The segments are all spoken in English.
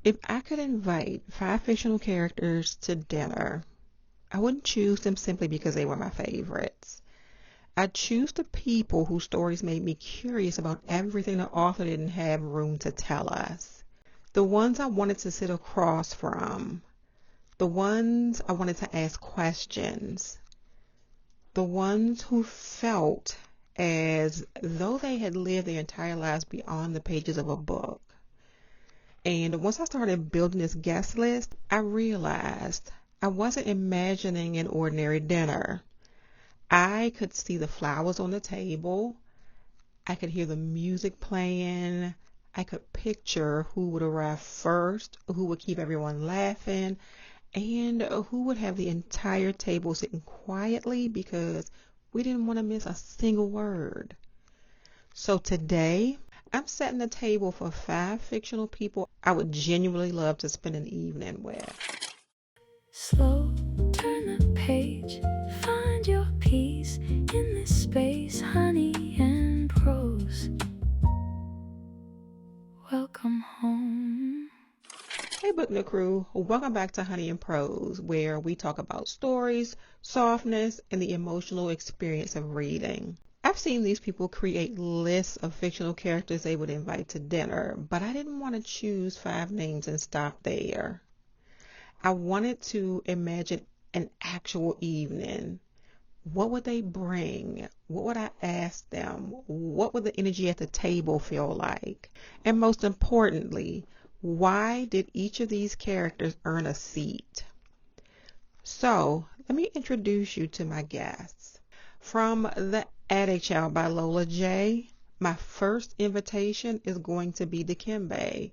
If I could invite 5 fictional characters to dinner, I wouldn't choose them simply because they were my favorites. I'd choose the people whose stories made me curious about everything the author didn't have room to tell us. The ones I wanted to sit across from. The ones I wanted to ask questions. The ones who felt as though they had lived their entire lives beyond the pages of a book. And once I started building this guest list, I realized I wasn't imagining an ordinary dinner. I could see the flowers on the table. I could hear the music playing. I could picture who would arrive first, who would keep everyone laughing, and who would have the entire table sitting quietly because we didn't want to miss a single word. So today, I'm setting the table for 5 fictional people I would genuinely love to spend an evening with. Slow, turn the page, find your peace in this space, honey and prose. Welcome home. Hey Book Nook crew, welcome back to Honey and Prose, where we talk about stories, softness, and the emotional experience of reading. I've seen these people create lists of fictional characters they would invite to dinner, but I didn't want to choose 5 names and stop there. I wanted to imagine an actual evening. What would they bring? What would I ask them? What would the energy at the table feel like? And most importantly, why did each of these characters earn a seat? So, let me introduce you to my guests. From The Attic Child by Lola Jaye, my first invitation is going to be Dikembe.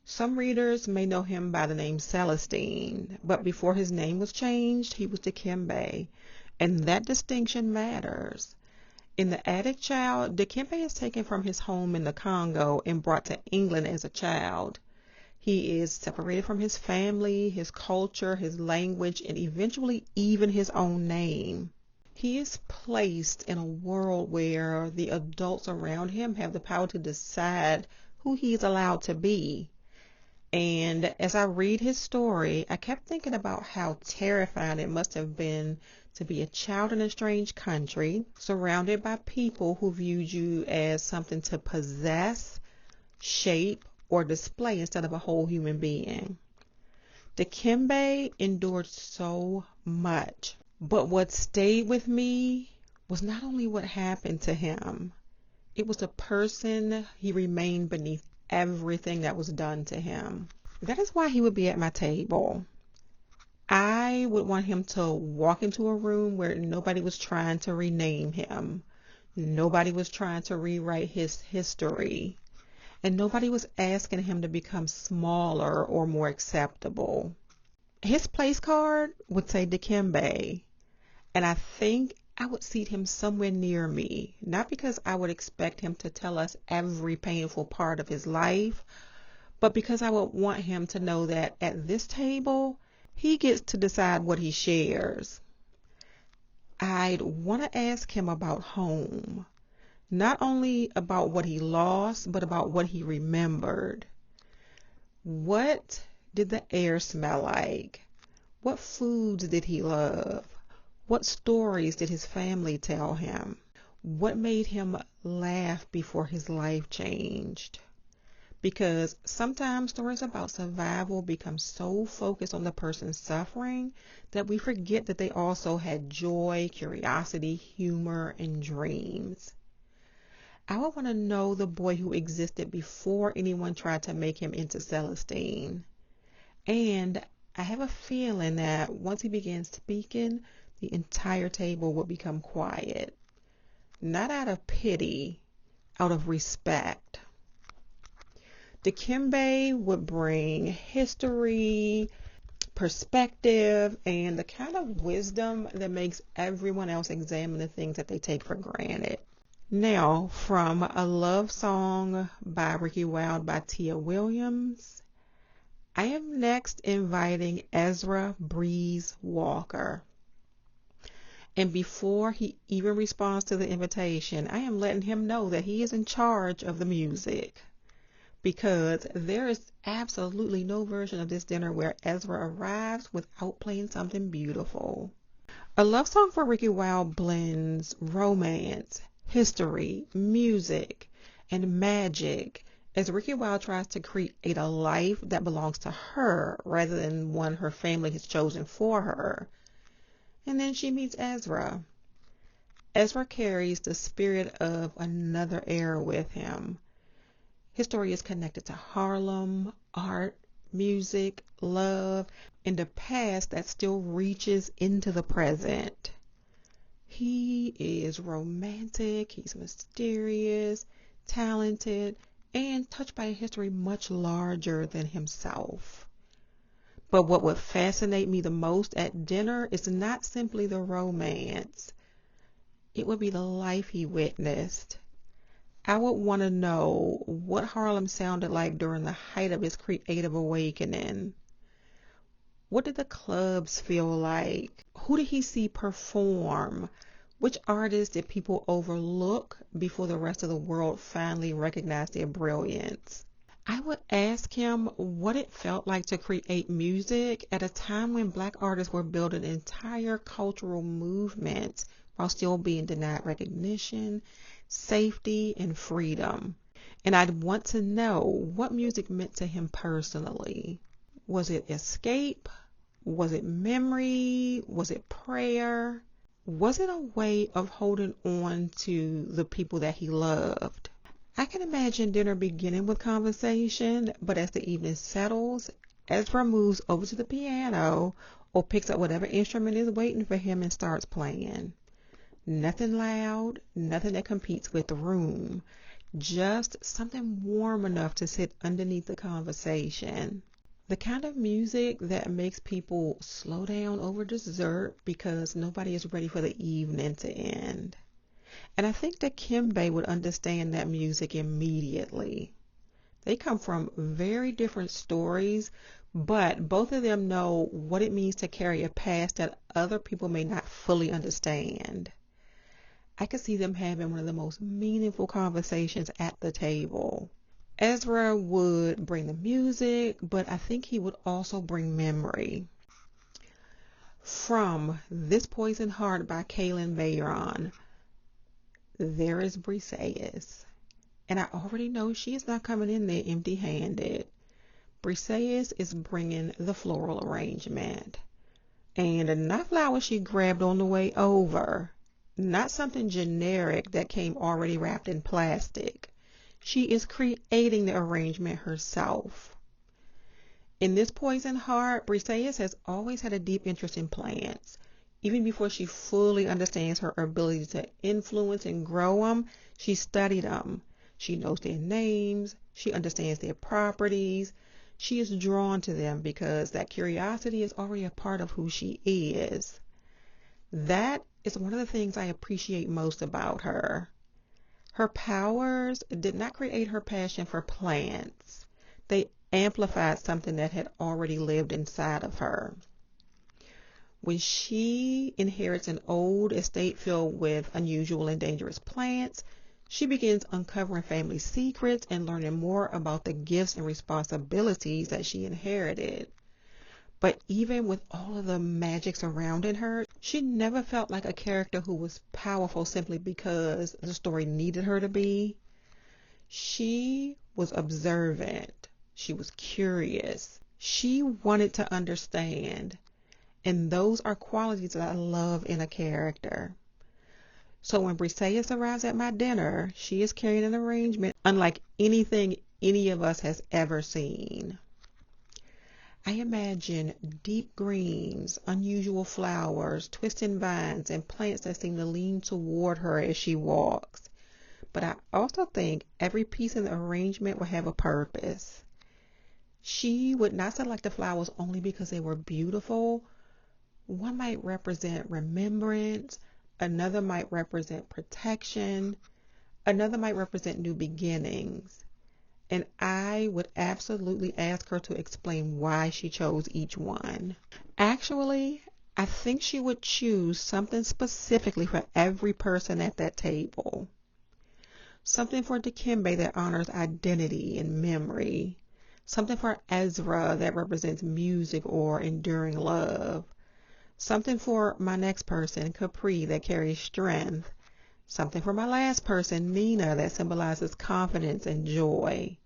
Some readers may know him by the name Celestine, but before his name was changed, he was Dikembe, and that distinction matters. In The Attic Child, Dikembe is taken from his home in the Congo and brought to England as a child. He is separated from his family, his culture, his language, and eventually even his own name. He is placed in a world where the adults around him have the power to decide who he is allowed to be. And as I read his story, I kept thinking about how terrifying it must have been to be a child in a strange country, surrounded by people who viewed you as something to possess, shape, or display instead of a whole human being. Dikembe endured so much, but what stayed with me was not only what happened to him, it was the person he remained beneath everything that was done to him. That is why he would be at my table. I would want him to walk into a room where nobody was trying to rename him. Nobody was trying to rewrite his history. And nobody was asking him to become smaller or more acceptable. His place card would say Dikembe, and I think I would seat him somewhere near me, not because I would expect him to tell us every painful part of his life, but because I would want him to know that at this table, he gets to decide what he shares. I'd want to ask him about home. Not only about what he lost, but about what he remembered. What did the air smell like? What foods did he love? What stories did his family tell him? What made him laugh before his life changed? Because sometimes stories about survival become so focused on the person suffering that we forget that they also had joy, curiosity, humor, and dreams. I would want to know the boy who existed before anyone tried to make him into Celestine. And I have a feeling that once he began speaking, the entire table would become quiet. Not out of pity, out of respect. Dikembe would bring history, perspective, and the kind of wisdom that makes everyone else examine the things that they take for granted. Now, from A Love Song by Ricki Wilde by Tia Williams, I am next inviting Ezra Breeze Walker. And before he even responds to the invitation, I am letting him know that he is in charge of the music. because there is absolutely no version of this dinner where Ezra arrives without playing something beautiful. A love song for Ricki Wilde blends romance, history, music, and magic as Ricki Wilde tries to create a life that belongs to her rather than one her family has chosen for her. And then she meets Ezra. Ezra carries the spirit of another era with him. His story is connected to Harlem, art, music, love, and a past that still reaches into the present. He is romantic, he's mysterious, talented, and touched by a history much larger than himself. But what would fascinate me the most at dinner is not simply the romance. It would be the life he witnessed. I would want to know what Harlem sounded like during the height of his creative awakening. What did the clubs feel like? Who did he see perform? Which artists did people overlook before the rest of the world finally recognized their brilliance? I would ask him what it felt like to create music at a time when Black artists were building entire cultural movements while still being denied recognition, safety, and freedom. And I'd want to know what music meant to him personally. Was it escape? Was it memory? Was it prayer? Was it a way of holding on to the people that he loved? I can imagine dinner beginning with conversation, but as the evening settles, Ezra moves over to the piano or picks up whatever instrument is waiting for him and starts playing. Nothing loud, nothing that competes with the room, just something warm enough to sit underneath the conversation. The kind of music that makes people slow down over dessert because nobody is ready for the evening to end. And I think Dikembe would understand that music immediately. They come from very different stories, but both of them know what it means to carry a past that other people may not fully understand. I could see them having one of the most meaningful conversations at the table. Ezra would bring the music, but I think he would also bring memory. From This Poison Heart by Kalynn Bayron, there is Briseis. And I already know she is not coming in there empty-handed. Briseis is bringing the floral arrangement. And not flowers she grabbed on the way over. Not something generic that came already wrapped in plastic. She is creating the arrangement herself. In This Poison Heart, Briseis has always had a deep interest in plants. Even before she fully understands her ability to influence and grow them, she studied them. She knows their names. She understands their properties. She is drawn to them because that curiosity is already a part of who she is. That is one of the things I appreciate most about her. Her powers did not create her passion for plants. They amplified something that had already lived inside of her. When she inherits an old estate filled with unusual and dangerous plants, she begins uncovering family secrets and learning more about the gifts and responsibilities that she inherited. But even with all of the magic surrounding her, she never felt like a character who was powerful simply because the story needed her to be. She was observant. She was curious. She wanted to understand. And those are qualities that I love in a character. So when Briseis arrives at my dinner, she is carrying an arrangement unlike anything any of us has ever seen. I imagine deep greens, unusual flowers, twisting vines, and plants that seem to lean toward her as she walks. But I also think every piece in the arrangement will have a purpose. She would not select the flowers only because they were beautiful. One might represent remembrance, another might represent protection, another might represent new beginnings. And I would absolutely ask her to explain why she chose each one. Actually, I think she would choose something specifically for every person at that table. something for Dikembe that honors identity and memory, something for Ezra that represents music or enduring love, something for my next person, Capri, that carries strength, something for my last person, Nina, that symbolizes confidence and joy.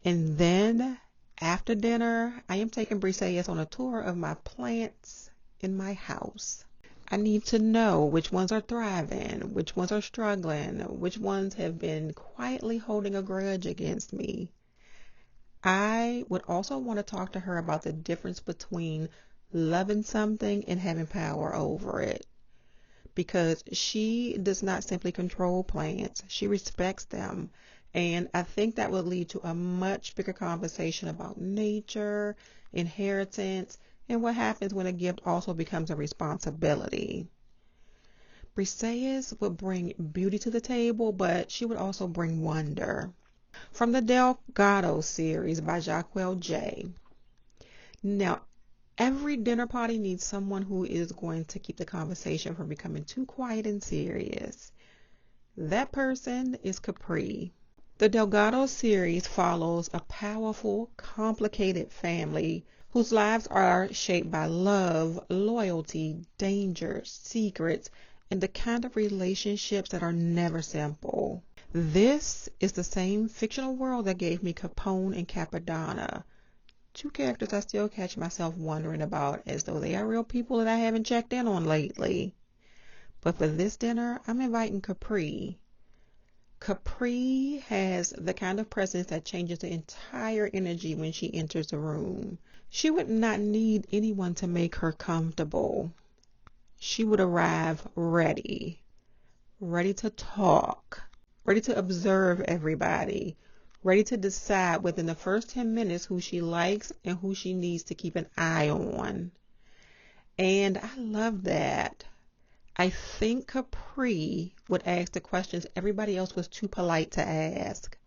And then, after dinner, I am taking Briseis on a tour of my plants in my house. I need to know which ones are thriving, which ones are struggling, which ones have been quietly holding a grudge against me. I would also want to talk to her about the difference between loving something and having power over it. Because she does not simply control plants, she respects them. And I think that would lead to a much bigger conversation about nature, inheritance, and what happens when a gift also becomes a responsibility. Briseis would bring beauty to the table, but she would also bring wonder. From the Delgato series by Jahquel J. Now, every dinner party needs someone who is going to keep the conversation from becoming too quiet and serious. That person is Capri. The Delgato series follows a powerful, complicated family whose lives are shaped by love, loyalty, danger, secrets, and the kind of relationships that are never simple. This is the same fictional world that gave me Capone and Capadonna, two characters I still catch myself wondering about as though they are real people that I haven't checked in on lately. But for this dinner, I'm inviting Capri. Capri has the kind of presence that changes the entire energy when she enters the room. She would not need anyone to make her comfortable. She would arrive ready to talk, ready to observe everybody, ready to decide within the first 10 minutes who she likes and who she needs to keep an eye on. And I love that. I think Capri would ask the questions everybody else was too polite to ask.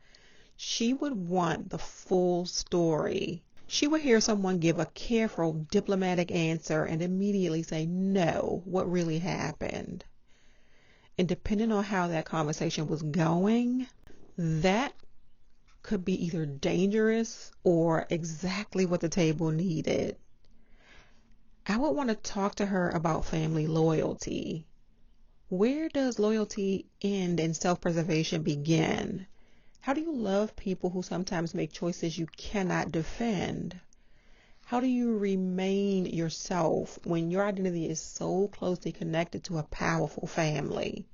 She would want the full story. She would hear someone give a careful, diplomatic answer and immediately say, no, what really happened? And depending on how that conversation was going, that could be either dangerous or exactly what the table needed. I would want to talk to her about family loyalty. Where does loyalty end and self-preservation begin? How do you love people who sometimes make choices you cannot defend? How do you remain yourself when your identity is so closely connected to a powerful family?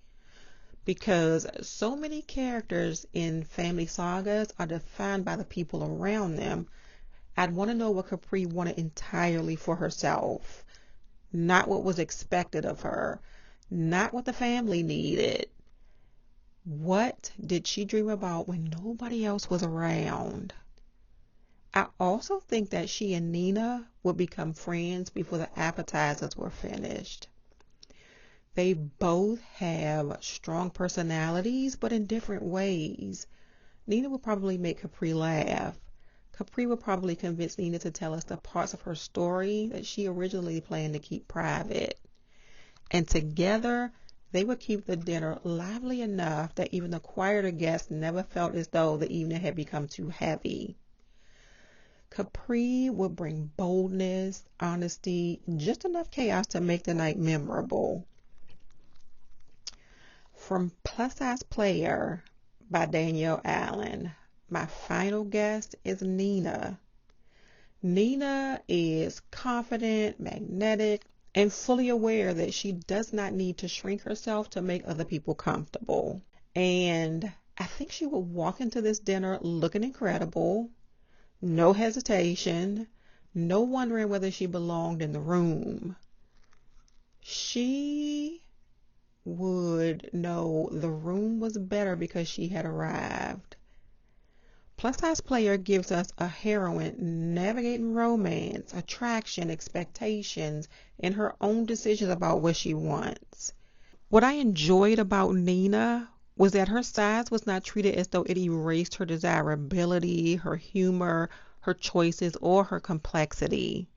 Because so many characters in family sagas are defined by the people around them. I'd want to know what Capri wanted entirely for herself, not what was expected of her, not what the family needed. What did she dream about when nobody else was around? I also think that she and Nina would become friends before the appetizers were finished. They both have strong personalities, but in different ways. Nina would probably make Capri laugh. Capri would probably convince Nina to tell us the parts of her story that she originally planned to keep private. And together, they would keep the dinner lively enough that even the quieter guests never felt as though the evening had become too heavy. Capri would bring boldness, honesty, just enough chaos to make the night memorable. From Plus Size Player by Danielle Allen, my final guest is Nina. Nina is confident, magnetic, and fully aware that she does not need to shrink herself to make other people comfortable. And I think she will walk into this dinner looking incredible, no hesitation, no wondering whether she belonged in the room. She would know the room was better because she had arrived. Plus Size Player gives us a heroine navigating romance, attraction, expectations, and her own decisions about what she wants. What I enjoyed about Nina was that her size was not treated as though it erased her desirability, her humor, her choices, or her complexity.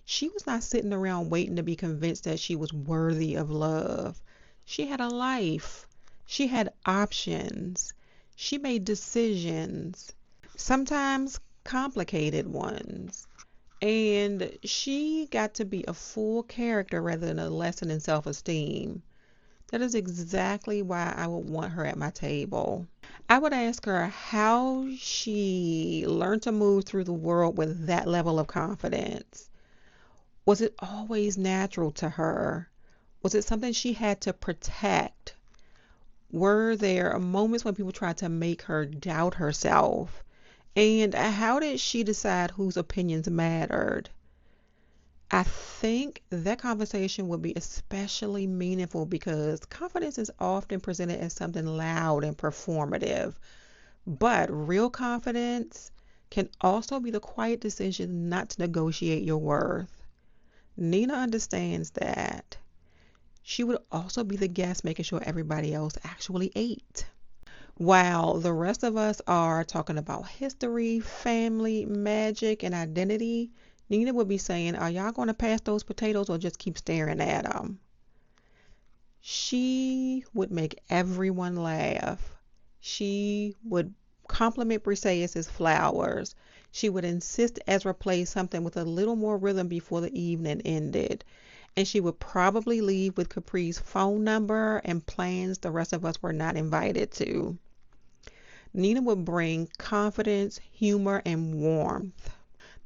She was not sitting around waiting to be convinced that she was worthy of love. She had a life. She had options. She made decisions, sometimes complicated ones. And she got to be a full character rather than a lesson in self-esteem. That is exactly why I would want her at my table. I would ask her how she learned to move through the world with that level of confidence. Was it always natural to her? Was it something she had to protect? Were there moments when people tried to make her doubt herself? And how did she decide whose opinions mattered? I think that conversation would be especially meaningful because confidence is often presented as something loud and performative. But real confidence can also be the quiet decision not to negotiate your worth. Nina understands that. She would also be the guest making sure everybody else actually ate. While the rest of us are talking about history, family, magic, and identity, Nina would be saying, are y'all going to pass those potatoes or just keep staring at them? She would make everyone laugh. She would compliment Briseis' flowers. She would insist Ezra play something with a little more rhythm before the evening ended. And she would probably leave with Capri's phone number and plans the rest of us were not invited to. Nina would bring confidence, humor, and warmth.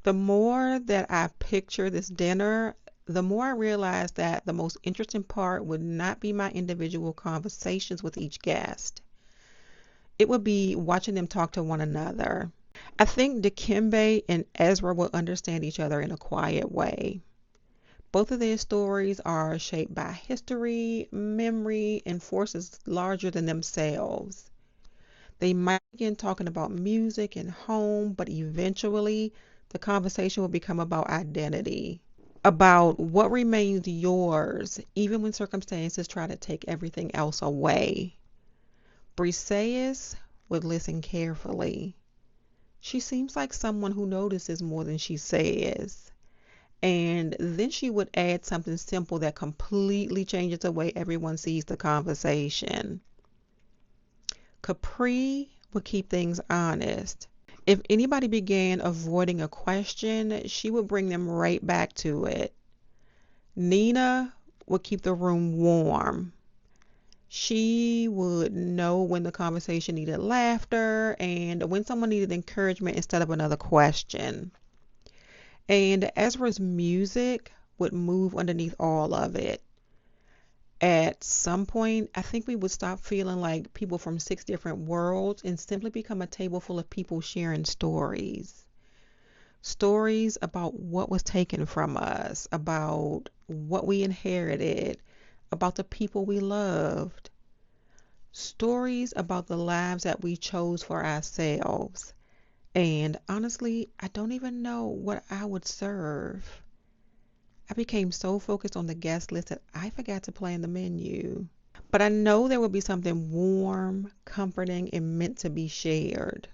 The more that I picture this dinner, the more I realize that the most interesting part would not be my individual conversations with each guest. It would be watching them talk to one another. I think Dikembe and Ezra will understand each other in a quiet way. Both of their stories are shaped by history, memory, and forces larger than themselves. They might begin talking about music and home, but eventually the conversation will become about identity, about what remains yours, even when circumstances try to take everything else away. Briseis would listen carefully. She seems like someone who notices more than she says. And then she would add something simple that completely changes the way everyone sees the conversation. Capri would keep things honest. If anybody began avoiding a question, she would bring them right back to it. Nina would keep the room warm. She would know when the conversation needed laughter and when someone needed encouragement instead of another question. And Ezra's music would move underneath all of it. At some point, I think we would stop feeling like people from 6 different worlds and simply become a table full of people sharing stories. Stories about what was taken from us, about what we inherited, about the people we loved. Stories about the lives that we chose for ourselves. And honestly, I don't even know what I would serve. I became so focused on the guest list that I forgot to plan the menu. But I know there will be something warm, comforting, and meant to be shared.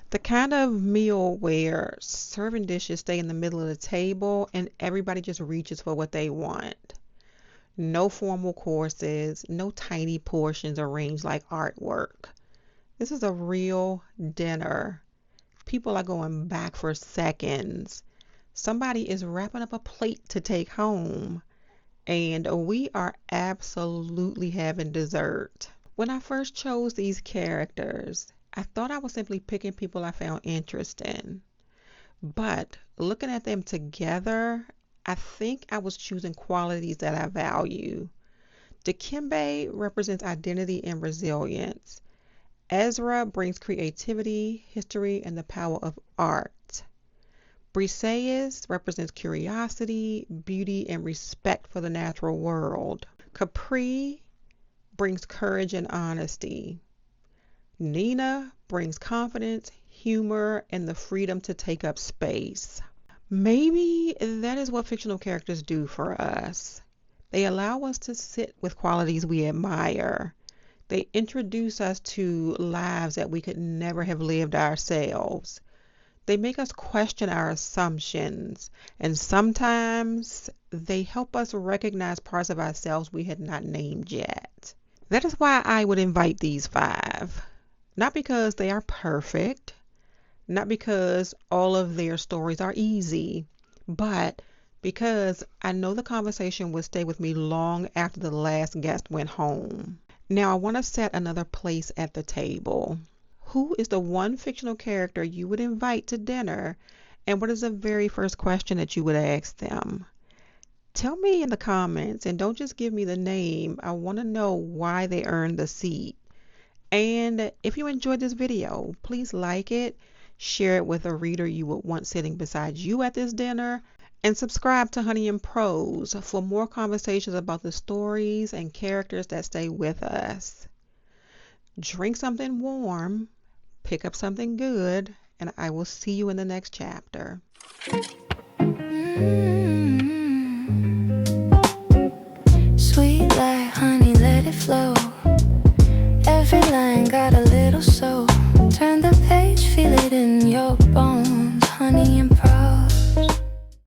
The kind of meal where serving dishes stay in the middle of the table and everybody just reaches for what they want. No formal courses, no tiny portions arranged like artwork. This is a real dinner. People are going back for seconds. Somebody is wrapping up a plate to take home. And we are absolutely having dessert. When I first chose these characters, I thought I was simply picking people I found interesting. But looking at them together, I think I was choosing qualities that I value. Dikembe represents identity and resilience. Ezra brings creativity, history, and the power of art. Briseis represents curiosity, beauty, and respect for the natural world. Capri brings courage and honesty. Nina brings confidence, humor, and the freedom to take up space. Maybe that is what fictional characters do for us. They allow us to sit with qualities we admire. They introduce us to lives that we could never have lived ourselves. They make us question our assumptions, and sometimes they help us recognize parts of ourselves we had not named yet. That is why I would invite these 5. Not because they are perfect, not because all of their stories are easy, but because I know the conversation will stay with me long after the last guest went home. Now, I want to set another place at the table. Who is the one fictional character you would invite to dinner, and what is the very first question that you would ask them? Tell me in the comments, and don't just give me the name. I want to know why they earned the seat. And if you enjoyed this video, please like it, share it with a reader you would want sitting beside you at this dinner, and subscribe to Honey and Prose for more conversations about the stories and characters that stay with us. Drink something warm, pick up something good, and I will see you in the next chapter.